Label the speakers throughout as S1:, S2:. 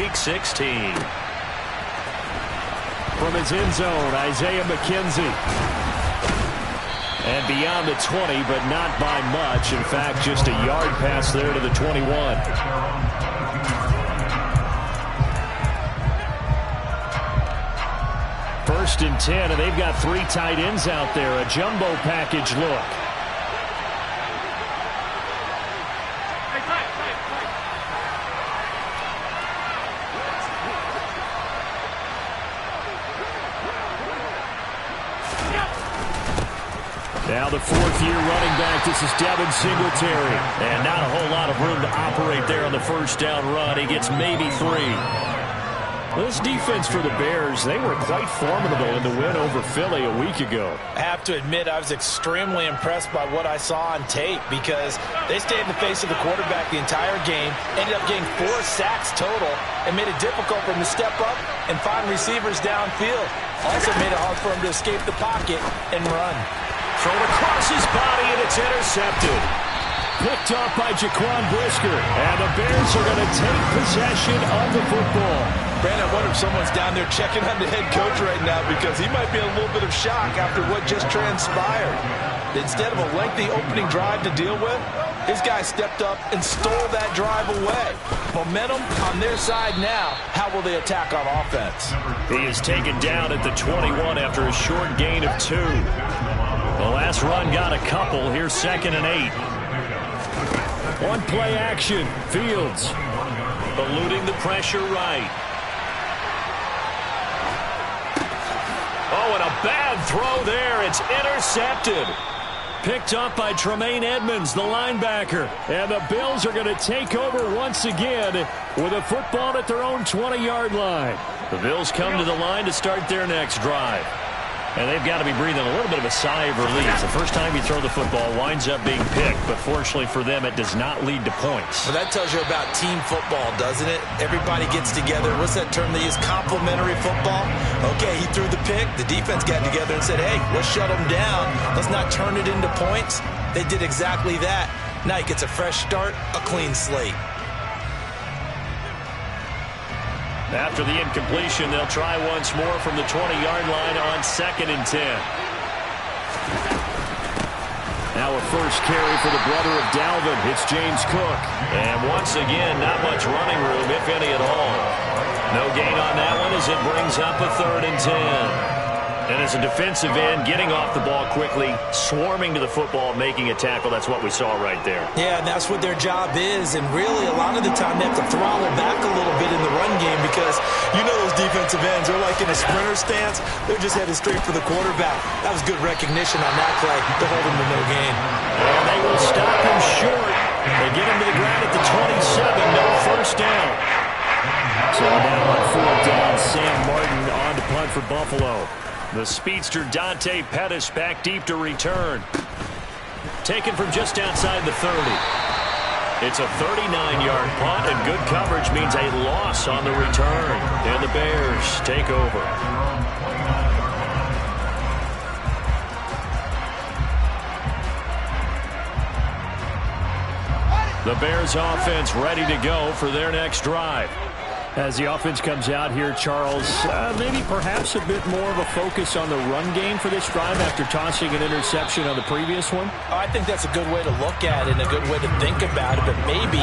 S1: Week 16.
S2: From his end zone, Isaiah McKenzie. And beyond the 20, but not by much. In fact, just a yard pass there to the 21. First and 10, and they've got 3 tight ends out there. A jumbo package look. Now the 4th-year running back, this is Devin Singletary. And not a whole lot of room to operate there on the first down run. He gets maybe 3. This defense for the Bears, they were quite formidable in the win over Philly a week ago.
S3: I have to admit, I was extremely impressed by what I saw on tape because they stayed in the face of the quarterback the entire game, ended up getting 4 sacks total, and made it difficult for him to step up and find receivers downfield. Also made it hard for him to escape the pocket and run.
S2: Thrown across his body, and it's intercepted. Picked off by Jaquan Brisker. And the Bears are going to take possession of the football.
S3: Brandon, I wonder if someone's down there checking on the head coach right now because he might be in a little bit of shock after what just transpired. Instead of a lengthy opening drive to deal with, his guy stepped up and stole that drive away. Momentum on their side now. How will they attack on offense?
S2: He is taken down at the 21 after a short gain of 2. The last run got a couple. Here's 2nd and 8. One play action. Fields eluding the pressure right. Oh, and a bad throw there. It's intercepted. Picked up by Tremaine Edmonds, the linebacker. And the Bills are going to take over once again with a football at their own 20-yard line. The Bills come to the line to start their next drive. And they've got to be breathing a little bit of a sigh of relief. The first time you throw the football winds up being picked, but fortunately for them, it does not lead to points.
S3: Well, that tells you about team football, doesn't it? Everybody gets together. What's that term they use? Complementary football? Okay, he threw the pick. The defense got together and said, hey, let's shut them down. Let's not turn it into points. They did exactly that. Now he gets a fresh start, a clean slate.
S2: After the incompletion, they'll try once more from the 20-yard line on 2nd and 10. Now a first carry for the brother of Dalvin. It's James Cook. And once again, not much running room, if any at all. No gain on that one as it brings up a 3rd and 10. And as a defensive end, getting off the ball quickly, swarming to the football, making a tackle, that's what we saw right there.
S3: Yeah, and that's what their job is. And really, a lot of the time, they have to throttle back a little bit in the run game because you know those defensive ends are like in a sprinter stance. They're just headed straight for the quarterback. That was good recognition on that play to hold him to no gain.
S2: And they will stop him short. They get him to the ground at the 27. No first down. So now on 4th down, Sam Martin on to punt for Buffalo. The speedster Dante Pettis back deep to return. Taken from just outside the 30. It's a 39-yard punt, and good coverage means a loss on the return. And the Bears take over. The Bears offense ready to go for their next drive. As the offense comes out here, Charles, maybe perhaps a bit more of a focus on the run game for this drive after tossing an interception on the previous one?
S3: I think that's a good way to look at it and a good way to think about it, but maybe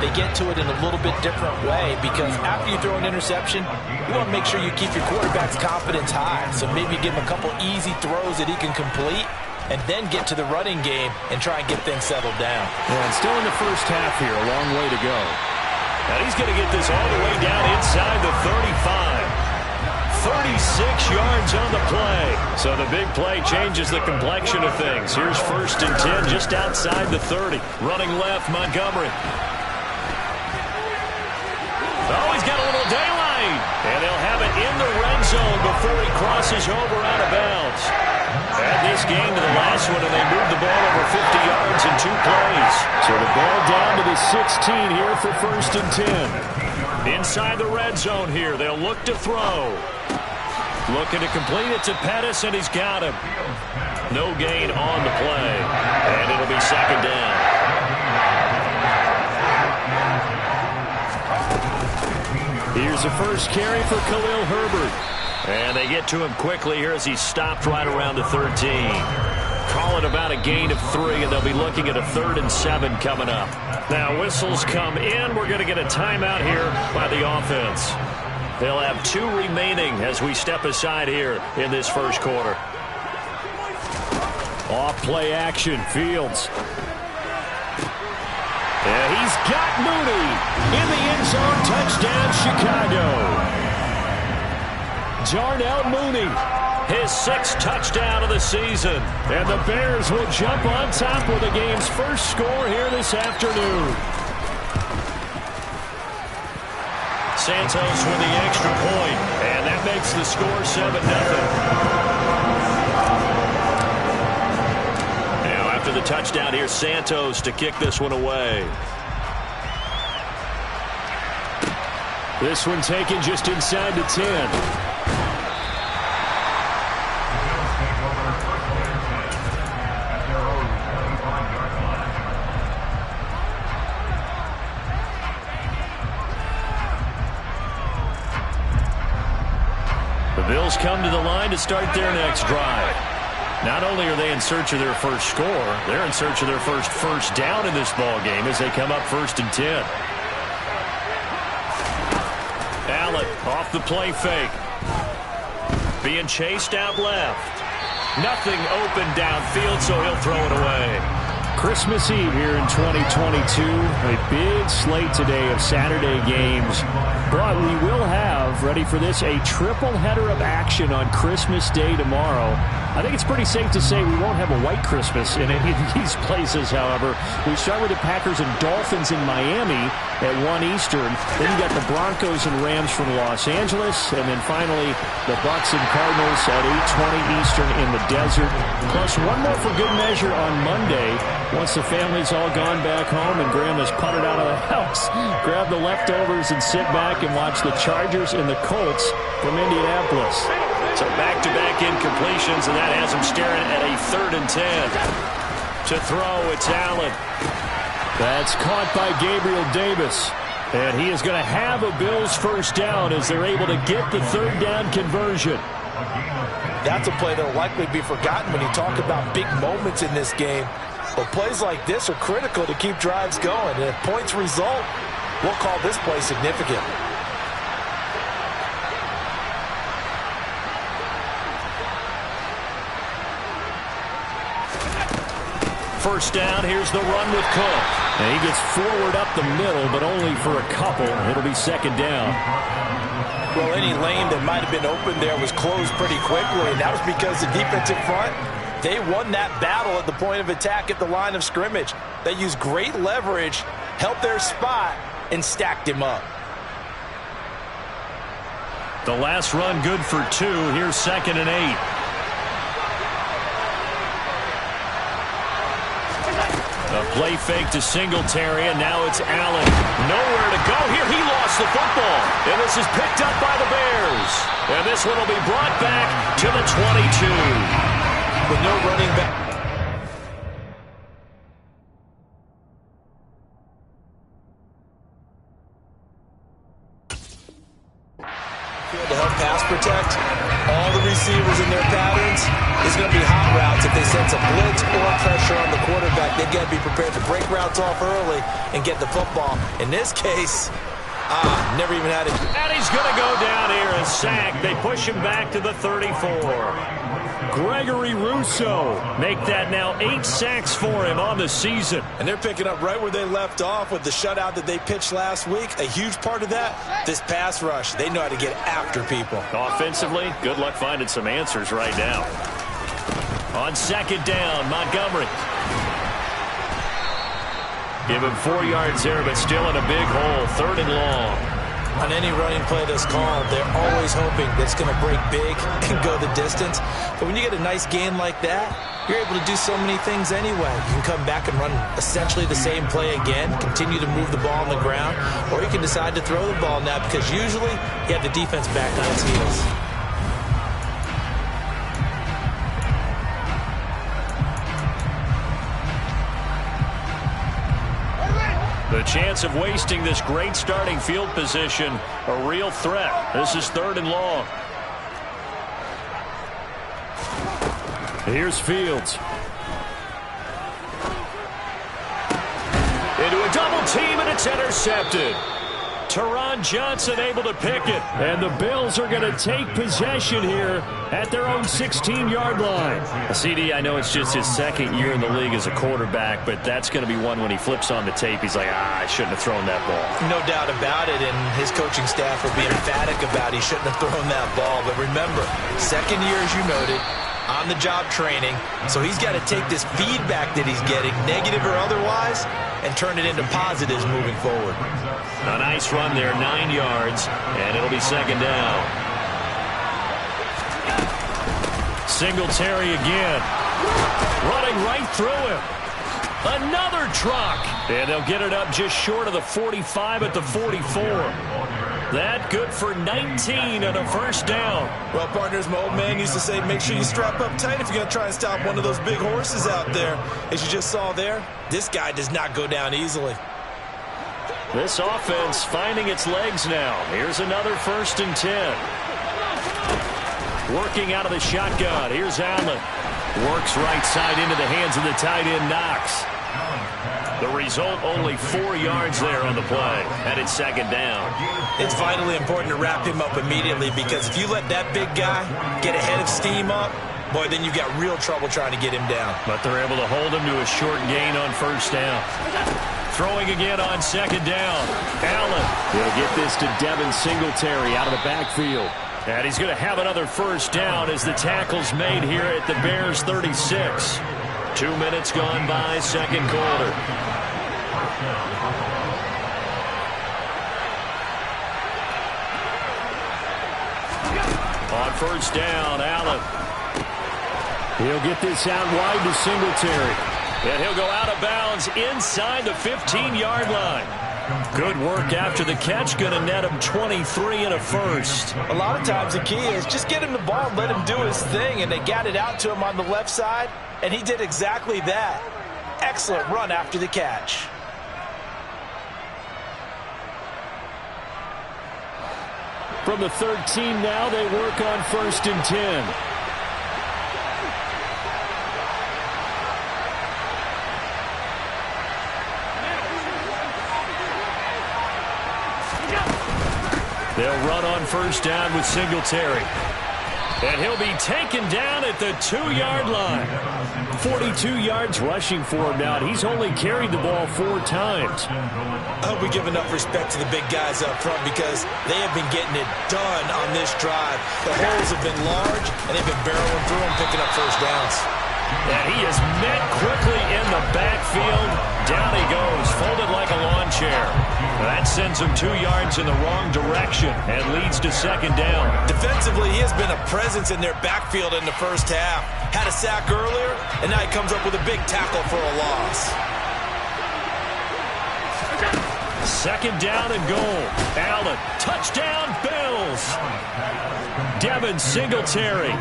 S3: they get to it in a little bit different way because after you throw an interception, you want to make sure you keep your quarterback's confidence high. So maybe give him a couple easy throws that he can complete and then get to the running game and try and get things settled down.
S2: Yeah, and still in the first half here, a long way to go. And he's going to get this all the way down inside the 35. 36 yards on the play. So the big play changes the complexion of things. Here's 1st and 10 just outside the 30. Running left, Montgomery. Oh, he's got a little daylight. And they'll have it in the red zone before he crosses over out of bounds. Add this game to the last one, and they moved the ball over 50 yards in 2 plays. So the ball down to the 16 here for 1st and 10. Inside the red zone here, they'll look to throw. Looking to complete it to Pettis, and he's got him. No gain on the play, and it'll be 2nd down. Here's the first carry for Khalil Herbert. And they get to him quickly here as he's stopped right around the 13. Call it about a gain of 3, and they'll be looking at a 3rd and 7 coming up. Now whistles come in. We're going to get a timeout here by the offense. They'll have 2 remaining as we step aside here in this first quarter. Off play action, Fields. And he's got Mooney in the end zone. Touchdown, Chicago. Darnell Mooney, his 6th touchdown of the season. And the Bears will jump on top with the game's first score here this afternoon. Santos with the extra point, and that makes the score 7-0. Now after the touchdown, here's Santos to kick this one away. This one taken just inside the 10. Bills come to the line to start their next drive. Not only are they in search of their first score, they're in search of their first down in this ball game as they come up 1st and 10. Allen off the play fake. Being chased out left. Nothing open downfield, so he'll throw it away. Christmas Eve here in 2022. A big slate today of Saturday games. But we will have, ready for this, a triple header of action on Christmas Day tomorrow. I think it's pretty safe to say we won't have a white Christmas in any of these places, however. We start with the Packers and Dolphins in Miami at 1 Eastern. Then you got the Broncos and Rams from Los Angeles. And then finally, the Bucs and Cardinals at 8:20 Eastern in the desert. Plus one more for good measure on Monday. Once the family's all gone back home and Grandma's puttered out of the house, grab the leftovers and sit back and watch the Chargers and the Colts from Indianapolis. So back-to-back incompletions, and that has him staring at a 3rd and 10. To throw, it's Allen. That's caught by Gabriel Davis. And he is going to have a Bills first down as they're able to get the 3rd down conversion.
S3: That's a play that will likely be forgotten when you talk about big moments in this game. But plays like this are critical to keep drives going. And if points result, we'll call this play significant.
S2: First down, here's the run with Cook. And he gets forward up the middle, but only for a couple. It'll be 2nd down.
S3: Well, any lane that might have been open there was closed pretty quickly, and that was because the defensive front, they won that battle at the point of attack at the line of scrimmage. They used great leverage, helped their spot, and stacked him up.
S2: The last run good for 2. Here's 2nd and 8. A play fake to Singletary, and now it's Allen. Nowhere to go here. He lost the football. And this is picked up by the Bears. And this one will be brought back to the 22.
S3: With no running back. To help pass protect, all the receivers in their patterns is going to be hot routes. If they sense a blitz or pressure on the quarterback, they've got to be prepared to break routes off early and get the football. In this case, never even had it.
S2: And he's going to go down here and sack. They push him back to the 34. Gregory Rousseau make that now 8 sacks for him on the season.
S3: And they're picking up right where they left off with the shutout that they pitched last week. A huge part of that, this pass rush. They know how to get after people.
S2: Offensively, good luck finding some answers right now. On 2nd down, Montgomery. Give him 4 yards there, but still in a big hole. 3rd and long.
S3: On any running play that's called, they're always hoping that it's going to break big and go the distance. But when you get a nice gain like that, you're able to do so many things anyway. You can come back and run essentially the same play again, continue to move the ball on the ground, or you can decide to throw the ball now because usually you have the defense back on its heels.
S2: The chance of wasting this great starting field position, a real threat. This is 3rd and long. Here's Fields. Into a double team, and it's intercepted. Taron Johnson able to pick it. And the Bills are going to take possession here at their own 16-yard line. CD, I know it's just his 2nd year in the league as a quarterback, but that's going to be one when he flips on the tape. He's like, I shouldn't have thrown that ball.
S3: No doubt about it, and his coaching staff will be emphatic about he shouldn't have thrown that ball. But remember, 2nd year, as you noted, on-the-job training, so he's got to take this feedback that he's getting, negative or otherwise, and turn it into positives moving forward.
S2: A nice run there, 9 yards, and it'll be 2nd down. Singletary again, running right through him. Another truck, and they'll get it up just short of the 45 at the 44. That good for 19 and a 1st down.
S3: Well, partners, my old man used to say, make sure you strap up tight if you're going to try and stop one of those big horses out there. As you just saw there, this guy does not go down easily.
S2: This offense finding its legs now. Here's another 1st and 10. Working out of the shotgun. Here's Allen. Works right side into the hands of the tight end, Knox. The result, only 4 yards there on the play, and it's 2nd down.
S3: It's vitally important to wrap him up immediately, because if you let that big guy get a head of steam up, boy, then you've got real trouble trying to get him down.
S2: But they're able to hold him to a short gain on 1st down. Throwing again on 2nd down. Allen. He'll get this to Devin Singletary out of the backfield. And he's going to have another 1st down as the tackle's made here at the Bears 36. 2 minutes gone by, 2nd quarter. On 1st down, Allen. He'll get this out wide to Singletary. And he'll go out of bounds inside the 15-yard line. Good work after the catch. Going to net him 23 and a 1st.
S3: A lot of times the key is just get him the ball and let him do his thing. And they got it out to him on the left side, and he did exactly that. Excellent run after the catch.
S2: From the 13 now, they work on 1st and 10. They'll run on 1st down with Singletary. And he'll be taken down at the 2-yard line. 42 yards rushing for him now. He's only carried the ball 4 times.
S3: I hope we give enough respect to the big guys up front, because they have been getting it done on this drive. The holes have been large, and they've been barreling through them, picking up 1st downs.
S2: And he is met quickly in the backfield. Down he goes, folded like a lawn chair. That sends him 2 yards in the wrong direction and leads to 2nd down.
S3: Defensively, he has been a presence in their backfield in the 1st half. Had a sack earlier, and now he comes up with a big tackle for a loss.
S2: 2nd down and goal. Allen, touchdown, Bills. Devin Singletary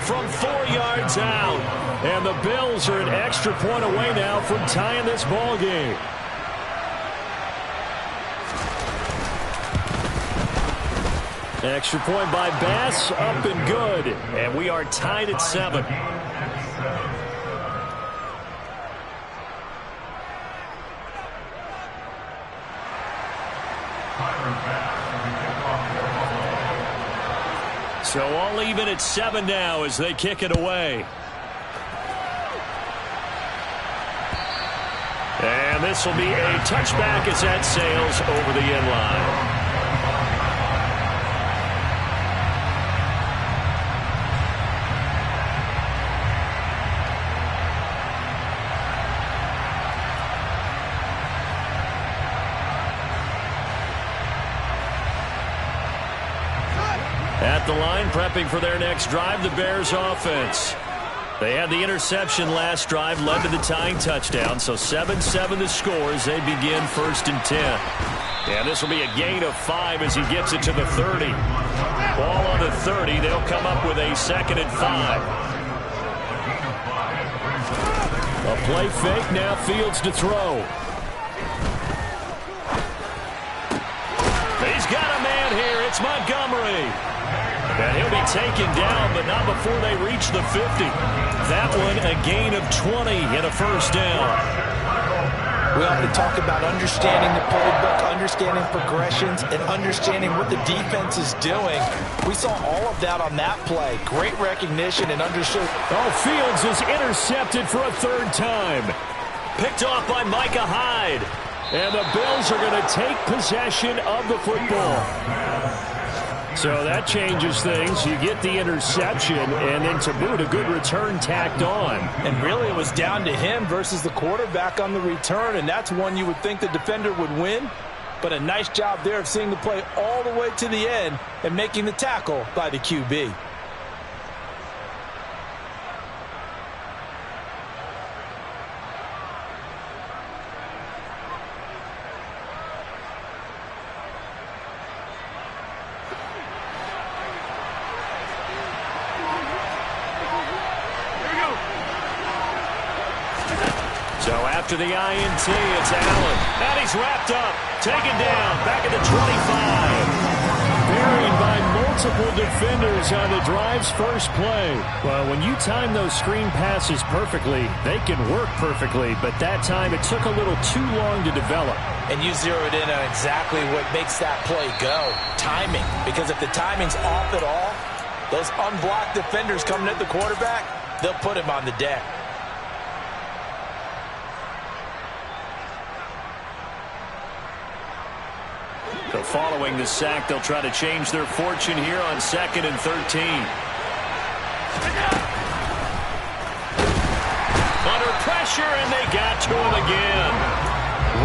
S2: from 4 yards out. And the Bills are an extra point away now from tying this ball game. Extra point by Bass, up and good. And we are tied at 7. So all even at 7 now as they kick it away. And this will be a touchback as that sails over the end line. At the line, prepping for their next drive, the Bears offense. They had the interception last drive, led to the tying touchdown, so 7-7 the score as they begin 1st and 10. And this will be a gain of 5 as he gets it to the 30. Ball on the 30, they'll come up with a 2nd and 5. A play fake, now Fields to throw. here. It's Montgomery. And he'll be taken down, but not before they reach the 50. That one a gain of 20 and a first down.
S3: We often talk about understanding the playbook, understanding progressions, and understanding what the defense is doing. We saw all of that on that play. Great recognition and understood.
S2: Oh, Fields is intercepted for a third time. Picked off by Micah Hyde. And the Bills are going to take possession of the football. So that changes things. You get the interception, and then to boot, a good return tacked on.
S3: And really it was down to him versus the quarterback on the return, and that's one you would think the defender would win. But a nice job there of seeing the play all the way to the end and making the tackle by the QB.
S2: So after the INT, it's Allen. And he's wrapped up, taken down, back at the 25. Buried by multiple defenders on the drive's first play. Well, when you time those screen passes perfectly, they can work perfectly. But that time, it took a little too long to develop.
S3: And you zeroed in on exactly what makes that play go. Timing. Because if the timing's off at all, those unblocked defenders coming at the quarterback, they'll put him on the deck.
S2: So following the sack, they'll try to change their fortune here on 2nd and 13. Under pressure, and they got to him again.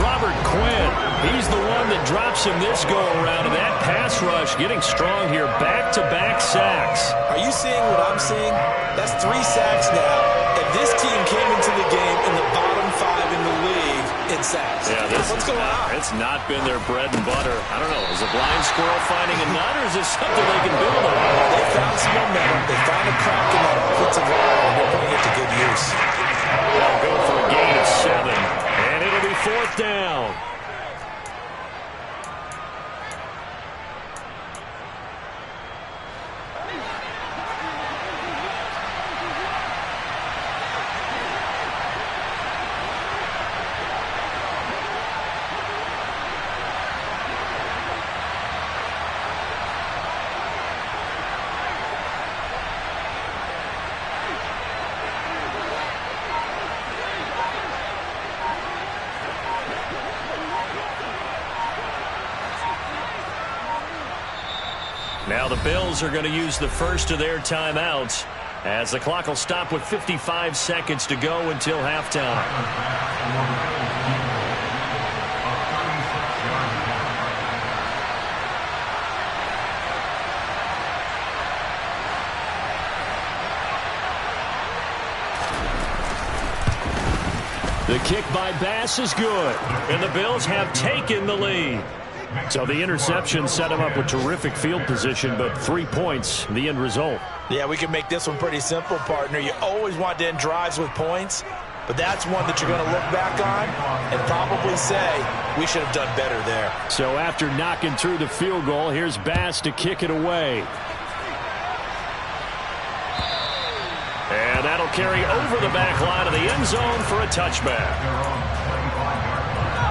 S2: Robert Quinn, he's the one that drops him this go-around, and that pass rush getting strong here. Back-to-back sacks.
S3: Are you seeing what I'm seeing? That's 3 sacks now, and this team came into the game in the bottom 5 in the league in sacks.
S2: Yeah, what's going on? It's not been their bread and butter. I don't know. Is a blind squirrel finding a nut, or is this something they can build on?
S3: They found some momentum. They found a crack in that offensive line, and they're putting it to good use.
S2: They'll go for a gain of 7, and it'll be 4th down. Now the Bills are going to use the first of their timeouts as the clock will stop with 55 seconds to go until halftime. The kick by Bass is good, and the Bills have taken the lead. So the interception set him up with terrific field position, but 3 points, the end result.
S3: Yeah, we can make this one pretty simple, partner. You always want to end drives with points, but that's one that you're going to look back on and probably say, we should have done better there.
S2: So after knocking through the field goal, here's Bass to kick it away. And that'll carry over the back line of the end zone for a touchback.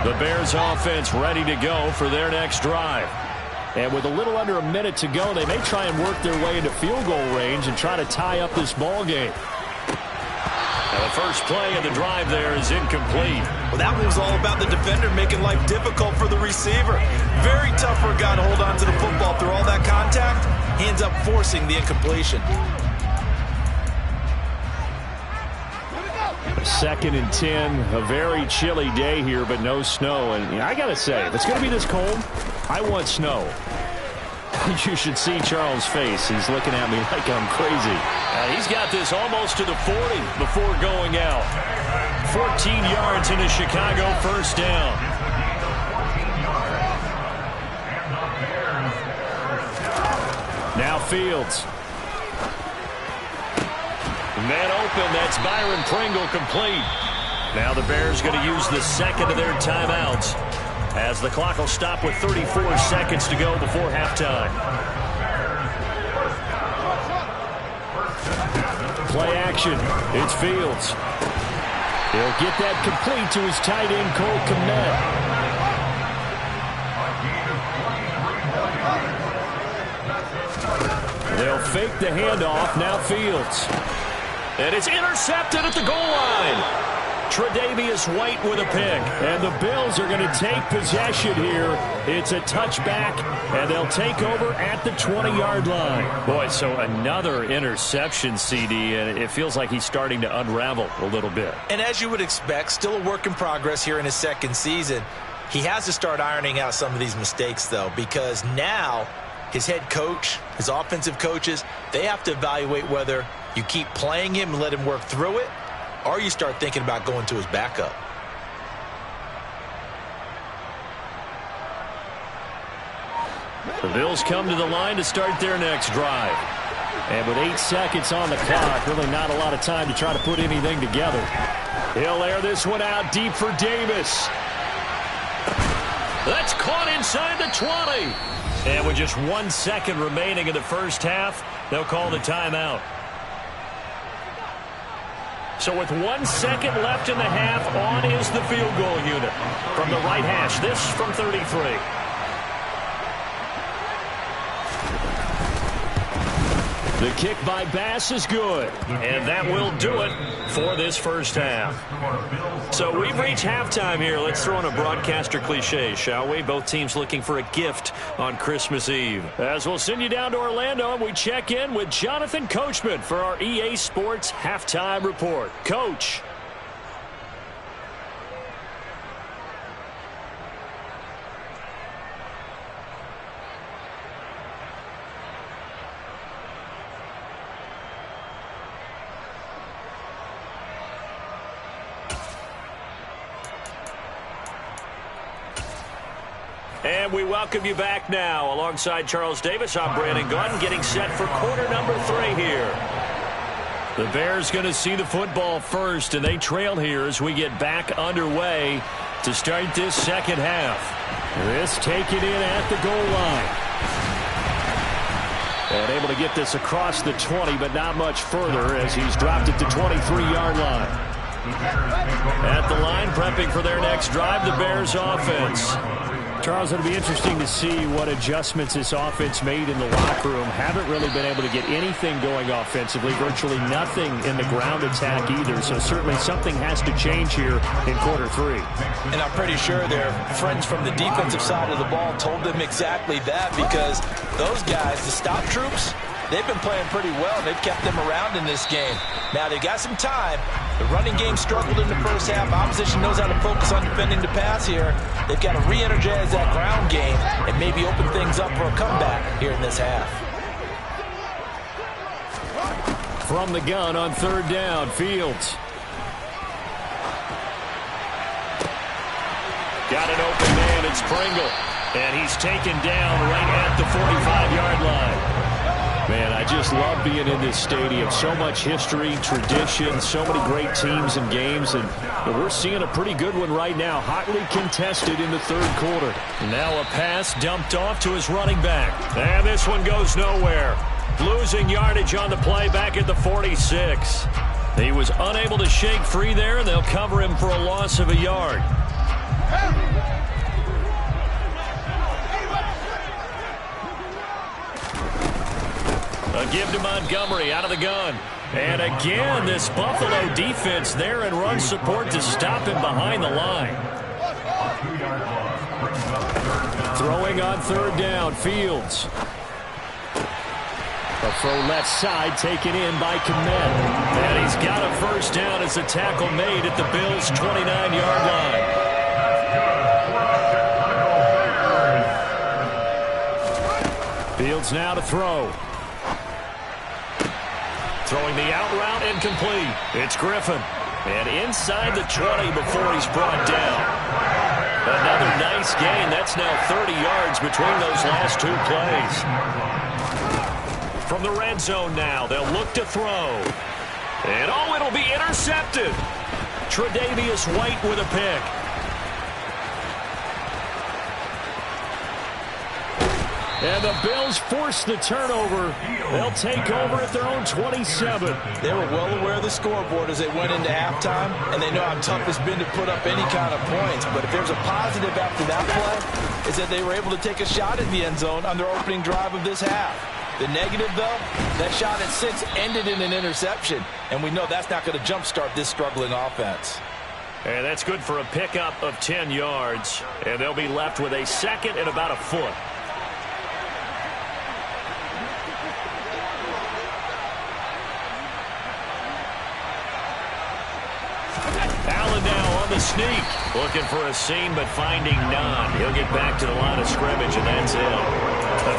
S2: The Bears offense ready to go for their next drive. And with a little under a minute to go, they may try and work their way into field goal range and try to tie up this ball game. Now the first play of the drive there is incomplete.
S3: Well, that one was all about the defender making life difficult for the receiver. Very tough for a guy to hold on to the football through all that contact. He ends up forcing the incompletion.
S2: 2nd and 10, a very chilly day here, but no snow. And I got to say, if it's going to be this cold, I want snow. You should see Charles' face. He's looking at me like I'm crazy. He's got this almost to the 40 before going out. 14 yards in a Chicago first down. Now Fields. Man open, that's Byron Pringle complete. Now the Bears going to use the second of their timeouts as the clock will stop with 34 seconds to go before halftime. Play action. It's Fields. He'll get that complete to his tight end, Cole Kmet. They'll fake the handoff. Now Fields. And it's intercepted at the goal line. Tre'Davious White with a pick. And the Bills are going to take possession here. It's a touchback, and they'll take over at the 20-yard line. Boy, so another interception, CD, and it feels like he's starting to unravel a little bit.
S3: And as you would expect, still a work in progress here in his second season. He has to start ironing out some of these mistakes, though, because now his head coach, his offensive coaches, they have to evaluate whether you keep playing him and let him work through it, or you start thinking about going to his backup.
S2: The Bills come to the line to start their next drive. And with 8 seconds on the clock, really not a lot of time to try to put anything together. He'll air this one out deep for Davis. That's caught inside the 20. And with just 1 second remaining in the first half, they'll call the timeout. So with 1 second left in the half, on is the field goal unit. From the right hash, this from 33. The kick by Bass is good, and that will do it for this first half. So we've reached halftime here. Let's throw in a broadcaster cliche, shall we? Both teams looking for a gift on Christmas Eve. As we'll send you down to Orlando, and we check in with Jonathan Coachman for our EA Sports Halftime Report. Coach. And we welcome you back now. Alongside Charles Davis, I'm Brandon Gunn, getting set for quarter number 3 here. The Bears going to see the football first, and they trail here as we get back underway to start this second half. This taken in at the goal line. And able to get this across the 20, but not much further as he's dropped it to 23-yard line. At the line, prepping for their next drive, the Bears offense. Charles, it'll be interesting to see what adjustments this offense made in the locker room. Haven't really been able to get anything going offensively, virtually nothing in the ground attack either. So certainly something has to change here in quarter 3.
S3: And I'm pretty sure their friends from the defensive side of the ball told them exactly that, because those guys, the stop troops, they've been playing pretty well. They've kept them around in this game. Now they've got some time. The running game struggled in the first half. Opposition knows how to focus on defending the pass here. They've got to re-energize that ground game and maybe open things up for a comeback here in this half.
S2: From the gun on third down, Fields. Got an open man, it's Pringle. And he's taken down right at the 45-yard line. Man, I just love being in this stadium. So much history, tradition, so many great teams and games, and we're seeing a pretty good one right now. Hotly contested in the third quarter. Now a pass dumped off to his running back. And this one goes nowhere. Losing yardage on the play back at the 46. He was unable to shake free there, and they'll cover him for a loss of a yard. A give to Montgomery out of the gun. And again, this Buffalo defense there in run support to stop him behind the line. Throwing on third down, Fields. A throw left side taken in by Kmet. And he's got a first down as the tackle made at the Bills' 29-yard line. Fields now to throw. Throwing the out route incomplete. It's Griffin. And inside the 20 before he's brought down. Another nice gain. That's now 30 yards between those last two plays. From the red zone now, they'll look to throw. And oh, it'll be intercepted. Tre'Davious White with a pick. And the Bills force the turnover. They'll take over at their own 27.
S3: They were well aware of the scoreboard as they went into halftime, and they know how tough it's been to put up any kind of points. But if there's a positive after that play, is that they were able to take a shot at the end zone on their opening drive of this half. The negative, though, that shot at 6 ended in an interception, and we know that's not going to jumpstart this struggling offense.
S2: And that's good for a pickup of 10 yards, and they'll be left with a second and about a foot. Allen now on the sneak. Looking for a seam, but finding none. He'll get back to the line of scrimmage, and that's it.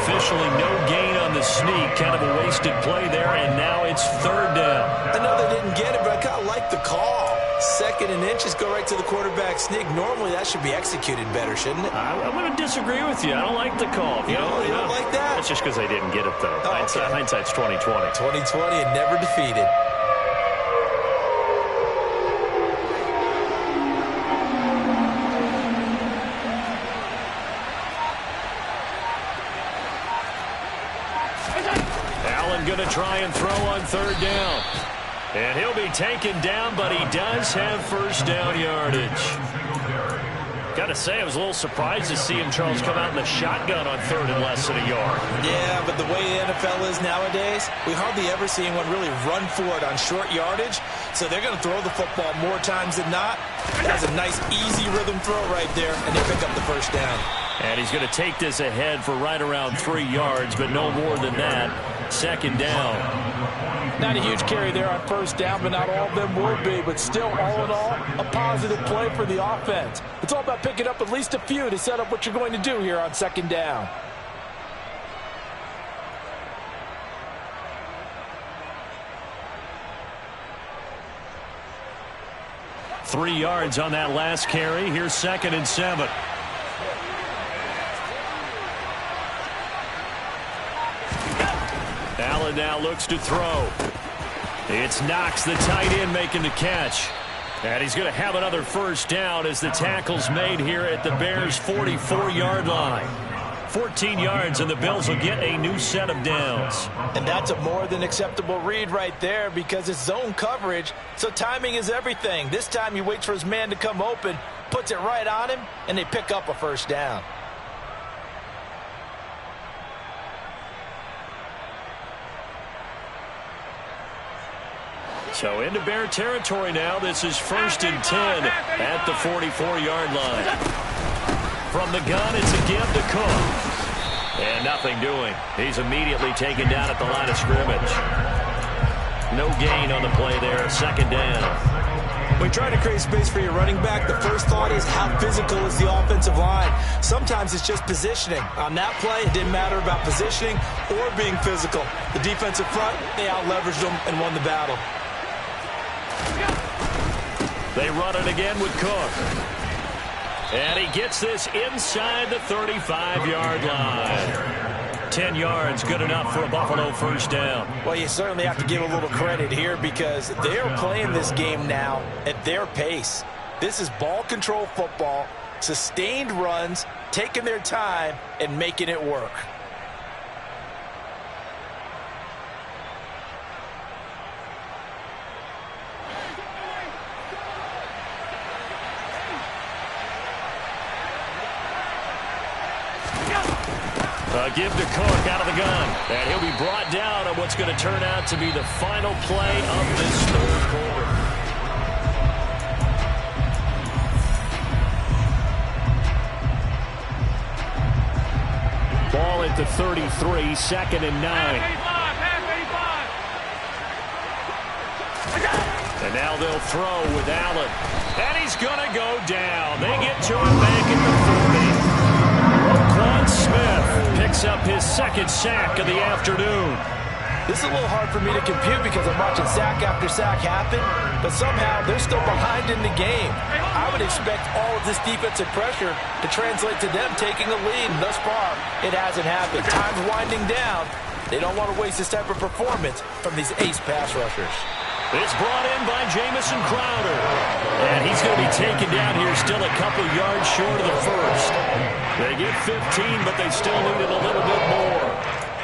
S2: Officially no gain on the sneak. Kind of a wasted play there, and now it's 3rd down.
S3: I know they didn't get it, but I kind of like the call. 2nd and inches, go right to the quarterback sneak. Normally, that should be executed better, shouldn't it?
S2: I'm going to disagree with you. I don't like the call.
S3: You don't like that?
S2: That's just because they didn't get it, though.
S3: Oh, okay.
S2: Hindsight's 20/20.
S3: 20/20 and never defeated.
S2: Going to try and throw on 3rd down. And he'll be taken down, but he does have 1st down yardage. Got to say, I was a little surprised to see him, Charles, come out in the shotgun on 3rd and less than a yard.
S3: Yeah, but the way the NFL is nowadays, we hardly ever see anyone really run for it on short yardage. So they're going to throw the football more times than not. That's a nice, easy rhythm throw right there, and they pick up the 1st down.
S2: And he's going to take this ahead for right around 3 yards, but no more than that. 2nd down.
S3: Not a huge carry there on 1st down, but not all of them will be. But still, all in all, a positive play for the offense. It's all about picking up at least a few to set up what you're going to do here on 2nd down.
S2: Three yards on that last carry. Here's 2nd and 7. Allen now looks to throw. It's Knox, the tight end, making the catch. And he's going to have another 1st down as the tackle's made here at the Bears' 44-yard line. 14 yards, and the Bills will get a new set of downs.
S3: And that's a more than acceptable read right there because it's zone coverage, so timing is everything. This time he waits for his man to come open, puts it right on him, and they pick up a 1st down.
S2: So into Bear territory now. This is 1st and 10 at the 44-yard line. From the gun, it's a give to Cook. And nothing doing. He's immediately taken down at the line of scrimmage. No gain on the play there. 2nd down.
S3: When trying to create space for your running back, the first thought is how physical is the offensive line. Sometimes it's just positioning. On that play, it didn't matter about positioning or being physical. The defensive front, they out-leveraged them and won the battle.
S2: They run it again with Cook. And he gets this inside the 35-yard line. 10 yards, good enough for a Buffalo 1st down.
S3: Well, you certainly have to give a little credit here because they're playing this game now at their pace. This is ball control football, sustained runs, taking their time, and making it work.
S2: Give to Cook out of the gun. And he'll be brought down on what's going to turn out to be the final play of this 3rd quarter. Ball at the 33, 2nd and 9. And now they'll throw with Allen. And he's going to go down. They get to him back at the 40. Roquan Smith picks up his 2nd sack of the afternoon.
S3: This is a little hard for me to compute because I'm watching sack after sack happen, but somehow they're still behind in the game. I would expect all of this defensive pressure to translate to them taking a lead, and thus far, it hasn't happened. Time's winding down. They don't want to waste this type of performance from these ace pass rushers.
S2: It's brought in by Jamison Crowder. And he's going to be taken down here still a couple yards short of the first. They get 15, but they still need it a little bit more.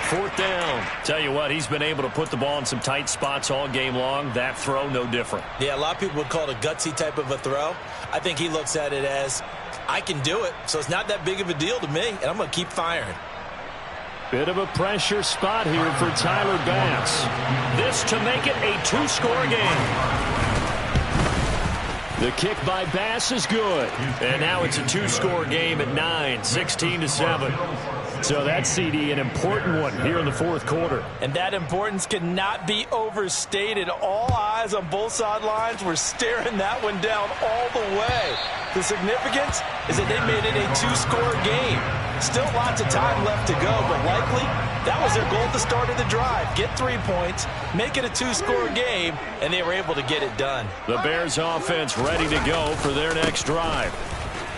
S2: Fourth down. Tell you what, he's been able to put the ball in some tight spots all game long. That throw, no different.
S3: Yeah, a lot of people would call it a gutsy type of a throw. I think he looks at it as, I can do it, so it's not that big of a deal to me, and I'm going to keep firing.
S2: Bit of a pressure spot here for Tyler Bass. This to make it a two-score game. The kick by Bass is good. And now it's a two-score game at 9, 16-7. So that's, CD, an important one here in the fourth quarter.
S3: And that importance cannot be overstated. All eyes on both sidelines were staring that one down all the way. The significance is that they made it a two-score game. Still lots of time left to go, but likely that was their goal at the start of the drive. Get 3 points, make it a two-score game, and they were able to get it done.
S2: The Bears offense ready to go for their next drive.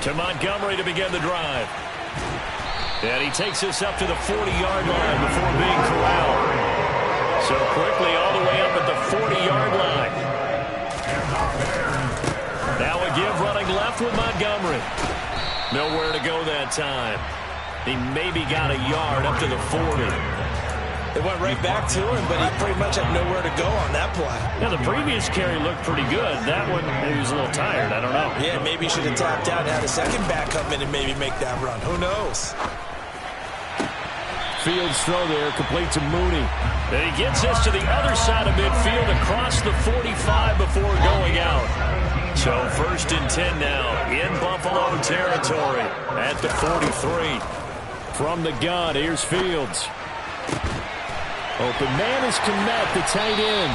S2: To Montgomery to begin the drive. And he takes us up to the 40-yard line before being corralled. So quickly all the way up at the 40-yard line. Now a give running left with Montgomery. Nowhere to go that time. He maybe got a yard up to the 40.
S3: It went right back to him, but he pretty much had nowhere to go on that play.
S2: Now, the previous carry looked pretty good. That one, maybe he was a little tired. I don't know.
S3: Yeah, maybe he should have tapped out and had a second back come in and maybe make that run. Who knows?
S2: Fields throw there, complete to Mooney. And he gets us to the other side of midfield across the 45 before going out. So 1st and 10 now in Buffalo territory at the 43. From the gun, here's Fields. Open man is Kmet, the tight end.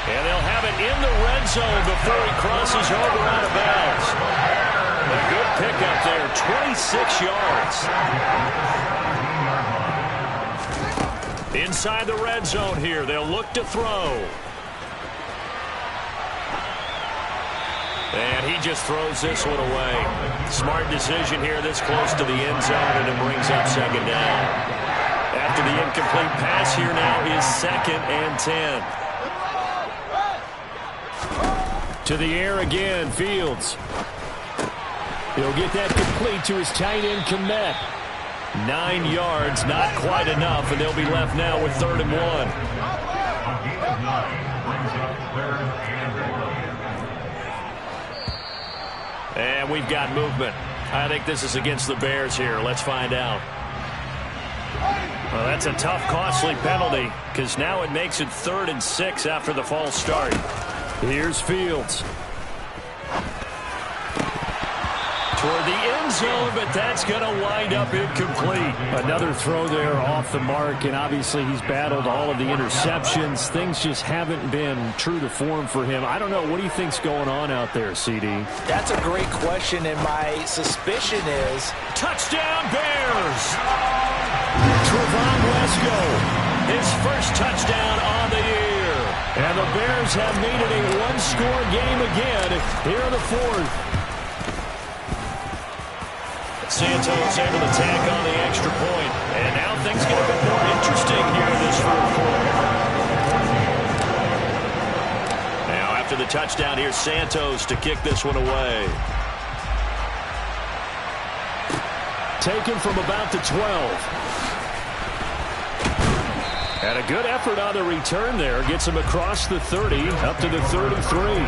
S2: And they'll have it in the red zone before he crosses over out of bounds. A good pickup there, 26 yards. Inside the red zone here, they'll look to throw. And he just throws this one away. Smart decision here this close to the end zone, and it brings up second down. After the incomplete pass here now is 2nd and 10. To the air again, Fields. He'll get that complete to his tight end, Kmet. 9 yards, not quite enough, and they'll be left now with 3rd and 1. And we've got movement. I think this is against the Bears here. Let's find out. Well, that's a tough, costly penalty because now it makes it 3rd and 6 after the false start. Here's Fields. Toward the end zone, but that's going to wind up incomplete. Another throw there off the mark, and obviously he's battled all of the interceptions. Things just haven't been true to form for him. I don't know. What do you think's going on out there, CD?
S3: That's a great question, and my suspicion is...
S2: Touchdown, Bears! Trevon Wesco, his first touchdown on the year. And the Bears have made it a one-score game again here in the fourth. Santos able to tack on the extra point. And now things get a bit more interesting here in this fourth quarter. Now after the touchdown, here's Santos to kick this one away. Taken from about the 12. And a good effort on the return there. Gets him across the 30, up to the 33.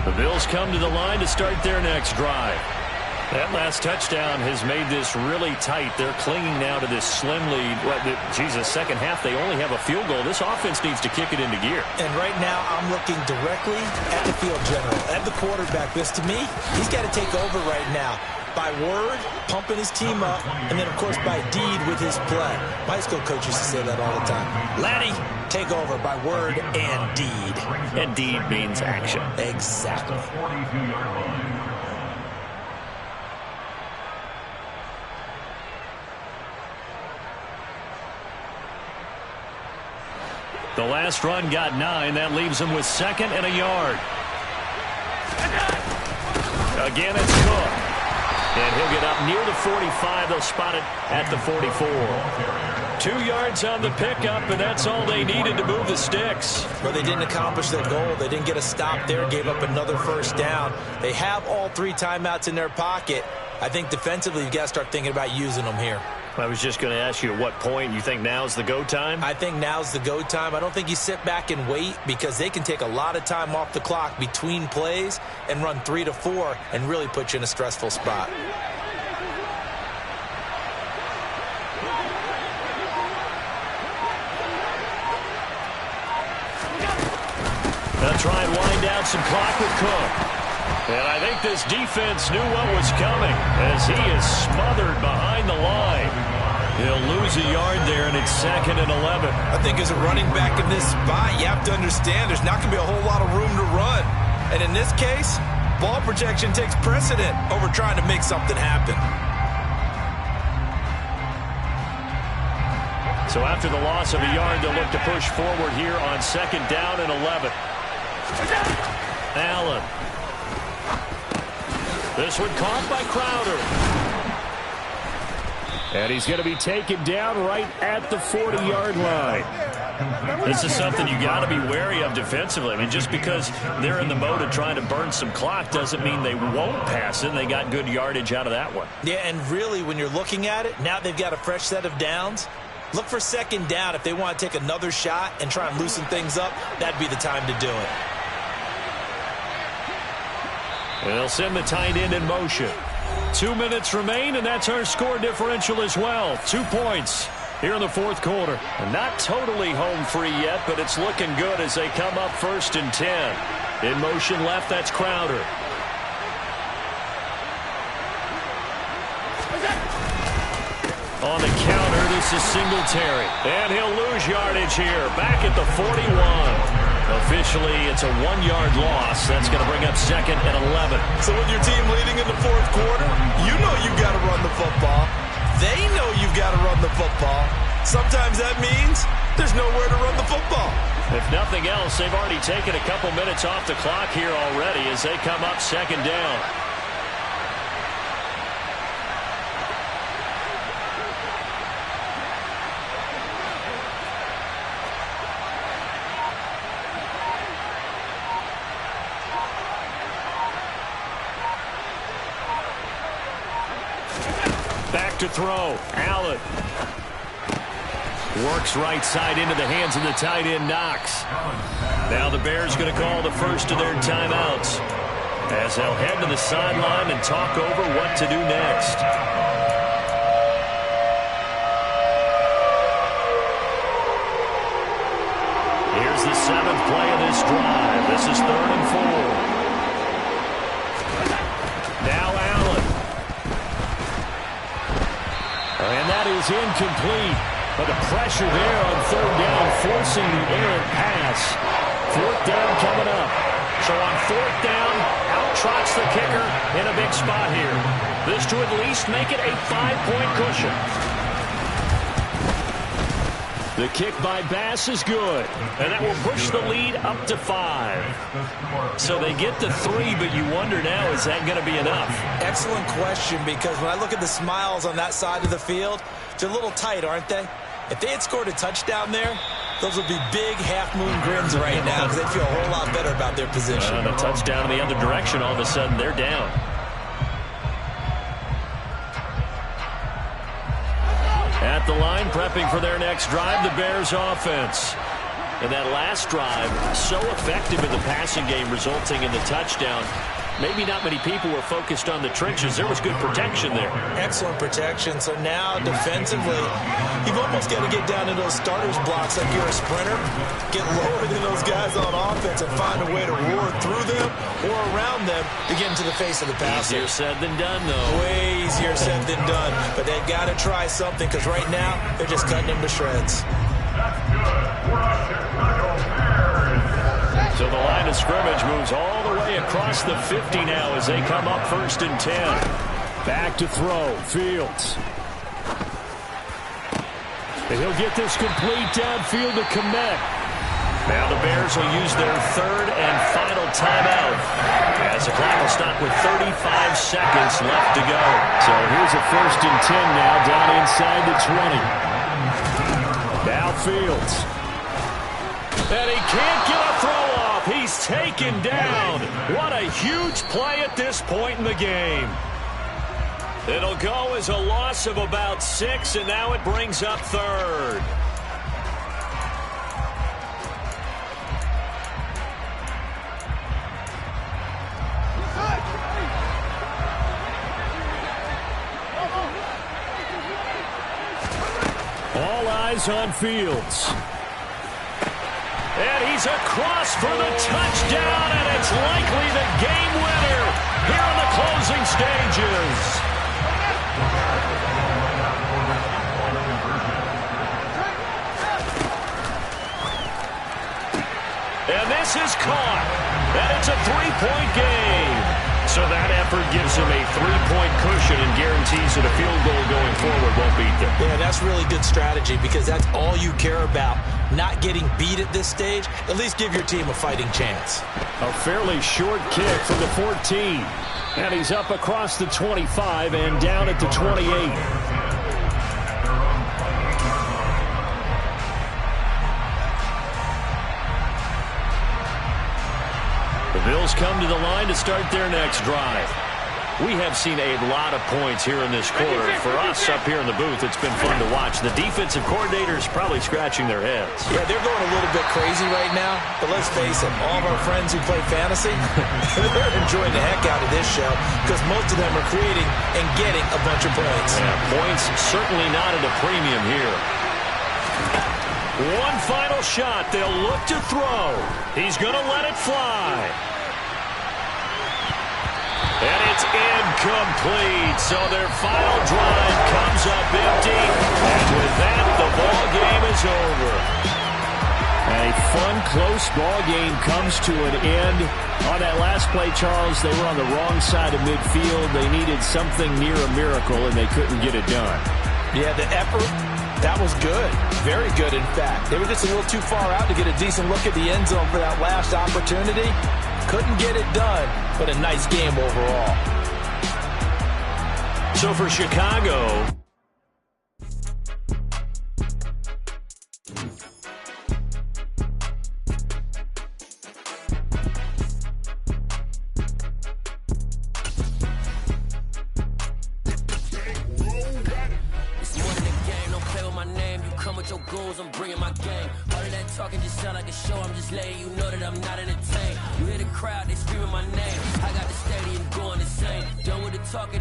S2: The Bills come to the line to start their next drive. That last touchdown has made this really tight. They're clinging now to this slim lead. Second half, they only have a field goal. This offense needs to kick it into gear.
S3: And right now, I'm looking directly at the field general, at the quarterback. Because to me, he's got to take over right now. By word, pumping his team up, and then, of course, by deed with his play. My high school coach used to say that all the time. Laddie, take over by word and deed.
S2: And deed means action.
S3: Exactly.
S2: The last run got 9. That leaves him with 2nd and a yard. Again, it's Cook. And he'll get up near the 45. They'll spot it at the 44. 2 yards on the pickup, and that's all they needed to move the sticks.
S3: Well, they didn't accomplish their goal. They didn't get a stop there, gave up another first down. They have all 3 timeouts in their pocket. I think defensively you've got to start thinking about using them here.
S2: I was just going to ask you at what point you think now's the go time?
S3: I think now's the go time. I don't think you sit back and wait because they can take a lot of time off the clock between plays and run 3 to 4 and really put you in a stressful spot.
S2: They'll try and wind down some clock with Cook. And I think this defense knew what was coming as he is smothered behind the line. He'll lose a yard there, and it's 2nd and 11.
S3: I think as a running back in this spot, you have to understand there's not going to be a whole lot of room to run. And in this case, ball protection takes precedent over trying to make something happen.
S2: So after the loss of a yard, they'll look to push forward here on 2nd down and 11. Allen. This one caught by Crowder. And he's going to be taken down right at the 40-yard line. This is something you got to be wary of defensively. I mean, just because they're in the mode of trying to burn some clock doesn't mean they won't pass it. They got good yardage out of that one.
S3: Yeah, and really, when you're looking at it, now they've got a fresh set of downs. Look for 2nd down. If they want to take another shot and try and loosen things up, that'd be the time to do it.
S2: They'll send the tight end in motion. 2 minutes remain, and that's our score differential as well. 2 points here in the 4th quarter. And not totally home free yet, but it's looking good as they come up 1st and 10. In motion left, that's Crowder. On the counter, this is Singletary. And he'll lose yardage here. Back at the 41. Officially, it's a 1-yard loss. That's going to bring up 2nd and 11.
S3: So with your team leading in the 4th quarter, you know you've got to run the football. They know you've got to run the football. Sometimes that means there's nowhere to run the football.
S2: If nothing else, they've already taken a couple minutes off the clock here already as they come up 2nd down. Back to throw. Allen. Works right side into the hands of the tight end, Knox. Now the Bears going to call the first of their timeouts as they'll head to the sideline and talk over what to do next. Here's the 7th play of this drive. This is 3rd and 4. Now Allen. And that is incomplete. But the pressure there on 3rd down, forcing the errant pass. 4th down coming up. So on 4th down, out trots the kicker in a big spot here. This to at least make it a 5-point cushion. The kick by Bass is good. And that will push the lead up to 5. So they get to 3, but you wonder now, is that going to be enough?
S3: Excellent question, because when I look at the smiles on that side of the field, they're a little tight, aren't they? If they had scored a touchdown there, those would be big half-moon grins right now because they feel a whole lot better about their position.
S2: And a touchdown in the other direction, all of a sudden they're down. At the line, prepping for their next drive, the Bears offense. And that last drive, so effective in the passing game, resulting in the touchdown. Maybe not many people were focused on the trenches. There was good protection there.
S3: Excellent protection. So now, defensively, you've almost got to get down to those starters blocks like you're a sprinter. Get lower than those guys on offense and find a way to roar through them or around them to get into the face of the passer.
S2: Easier said than done, though.
S3: Way easier said than done. But they've got to try something because right now, they're just cutting them to shreds.
S2: So the line of scrimmage moves all the way across the 50 now as they come up 1st and 10. Back to throw. Fields. And he'll get this complete downfield to Kmet. Now the Bears will use their 3rd and final timeout as as the clock will stop with 35 seconds left to go.
S1: So here's a 1st and 10 now, down inside the 20. Now Fields.
S2: And he can't get a throw off. He's taken down. What a huge play at this point in the game. It'll go as a loss of about 6, and now it brings up 3rd.
S1: All eyes on Fields.
S2: And he's across for the touchdown, and it's likely the game winner here in the closing stages. And this is caught, and it's a 3-point game. So that effort gives him a 3-point cushion and guarantees that a field goal going forward won't beat them.
S3: Yeah, that's really good strategy because that's all you care about. Not getting beat at this stage, at least give your team a fighting chance.
S1: A fairly short kick from the 14. And he's up across the 25 and down at the 28.
S2: The Bills come to the line to start their next drive. We have seen a lot of points here in this quarter. For us up here in the booth, it's been fun to watch. The defensive coordinators probably scratching their heads.
S3: Yeah, they're going a little bit crazy right now. But let's face it, all of our friends who play fantasy, they're enjoying the heck out of this show because most of them are creating and getting a bunch of points.
S2: Yeah, points certainly not at a premium here. One final shot. They'll look to throw. He's going to let it fly. And it's incomplete. So their final drive comes up empty. And with that, the ball game is over.
S1: A fun, close ball game comes to an end. On that last play, Charles, they were on the wrong side of midfield. They needed something near a miracle, and they couldn't get it done.
S3: Yeah, the effort, that was good. Very good, in fact. They were just a little too far out to get a decent look at the end zone for that last opportunity. Couldn't get it done, but a nice game overall.
S2: So for Chicago,
S4: I'm bringing my game. All of that talking just sound like a show. I'm just letting you know that I'm not entertained. You hear the crowd, they screaming my name. I got the stadium going insane. Done with the talking.